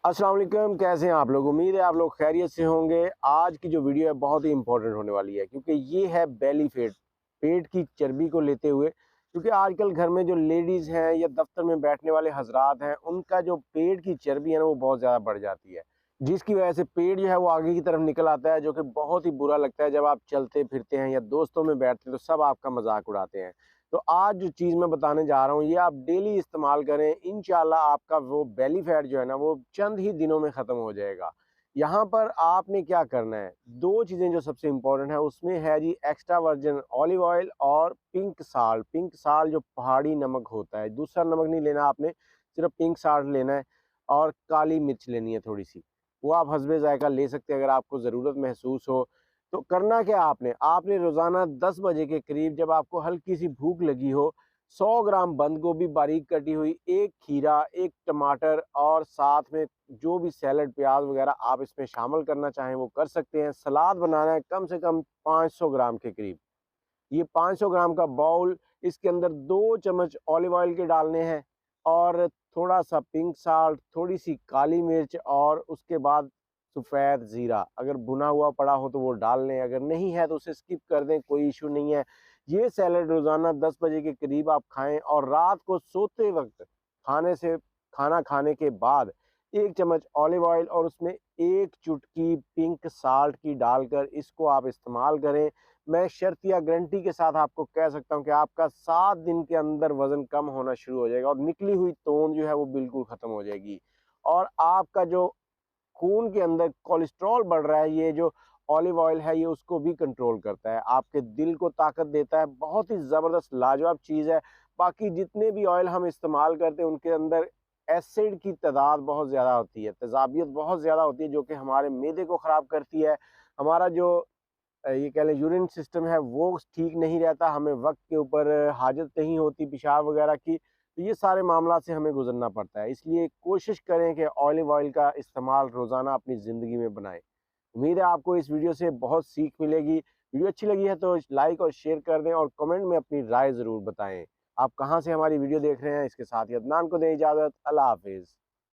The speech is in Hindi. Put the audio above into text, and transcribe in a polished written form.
अस्सलाम वालेकुम, कैसे हैं आप लोग। उम्मीद है आप लोग खैरियत से होंगे। आज की जो वीडियो है बहुत ही इंपॉर्टेंट होने वाली है क्योंकि ये है बेली फैट, पेट की चर्बी को लेते हुए। क्योंकि आजकल घर में जो लेडीज़ हैं या दफ्तर में बैठने वाले हजरात हैं, उनका जो पेट की चर्बी है ना वो बहुत ज़्यादा बढ़ जाती है, जिसकी वजह से पेट जो है वो आगे की तरफ निकल आता है, जो कि बहुत ही बुरा लगता है। जब आप चलते फिरते हैं या दोस्तों में बैठते हैं तो सब आपका मजाक उड़ाते हैं। तो आज जो चीज़ मैं बताने जा रहा हूँ ये आप डेली इस्तेमाल करें, इंशाल्लाह आपका वो बेली फैट जो है ना वो चंद ही दिनों में ख़त्म हो जाएगा। यहाँ पर आपने क्या करना है, 2 चीज़ें जो सबसे इम्पोर्टेंट है उसमें है जी एक्स्ट्रा वर्जिन ऑलिव ऑयल और पिंक साल्ट। पिंक साल्ट जो पहाड़ी नमक होता है, दूसरा नमक नहीं लेना आपने, सिर्फ पिंक साल्ट लेना है। और काली मिर्च लेनी है थोड़ी सी, वो आप हस्बे ज़ायक़ा ले सकते हैं अगर आपको ज़रूरत महसूस हो। तो करना क्या आपने, आपने रोज़ाना 10 बजे के करीब जब आपको हल्की सी भूख लगी हो, 100 ग्राम बंद गोभी बारीक कटी हुई, 1 खीरा, 1 टमाटर और साथ में जो भी सैलड प्याज वगैरह आप इसमें शामिल करना चाहें वो कर सकते हैं। सलाद बनाना है कम से कम 500 ग्राम के करीब। ये 500 ग्राम का बाउल, इसके अंदर 2 चम्मच ऑलिव ऑयल के डालने हैं और थोड़ा सा पिंक साल्ट, थोड़ी सी काली मिर्च और उसके बाद सफ़ेद ज़ीरा। अगर भुना हुआ पड़ा हो तो वो डाल लें, अगर नहीं है तो उसे स्किप कर दें, कोई इशू नहीं है। ये सैलड रोज़ाना 10 बजे के करीब आप खाएं और रात को सोते वक्त खाना खाने के बाद 1 चम्मच ऑलिव ऑयल और उसमें 1 चुटकी पिंक साल्ट की डालकर इसको आप इस्तेमाल करें। मैं शर्तिया गारंटी के साथ आपको कह सकता हूँ कि आपका 7 दिन के अंदर वज़न कम होना शुरू हो जाएगा और निकली हुई तोंद जो है वो बिल्कुल ख़त्म हो जाएगी। और आपका जो खून के अंदर कोलेस्ट्रॉल बढ़ रहा है, ये जो ऑलिव ऑयल है ये उसको भी कंट्रोल करता है, आपके दिल को ताकत देता है। बहुत ही ज़बरदस्त लाजवाब चीज़ है। बाकी जितने भी ऑयल हम इस्तेमाल करते हैं उनके अंदर एसिड की तादाद बहुत ज़्यादा होती है, तेज़ाबियत बहुत ज़्यादा होती है, जो कि हमारे मैदे को ख़राब करती है। हमारा जो ये कह लें यूरिन सिस्टम है वो ठीक नहीं रहता, हमें वक्त के ऊपर हाजत नहीं होती पेशाब वगैरह की। तो ये सारे मामला से हमें गुजरना पड़ता है, इसलिए कोशिश करें कि ऑलिव ऑयल का इस्तेमाल रोज़ाना अपनी ज़िंदगी में बनाएं। उम्मीद है आपको इस वीडियो से बहुत सीख मिलेगी। वीडियो अच्छी लगी है तो लाइक और शेयर कर दें और कमेंट में अपनी राय ज़रूर बताएं। आप कहाँ से हमारी वीडियो देख रहे हैं, इसके साथ ही अदनान को दें इजाज़त। अल्लाह हाफिज़।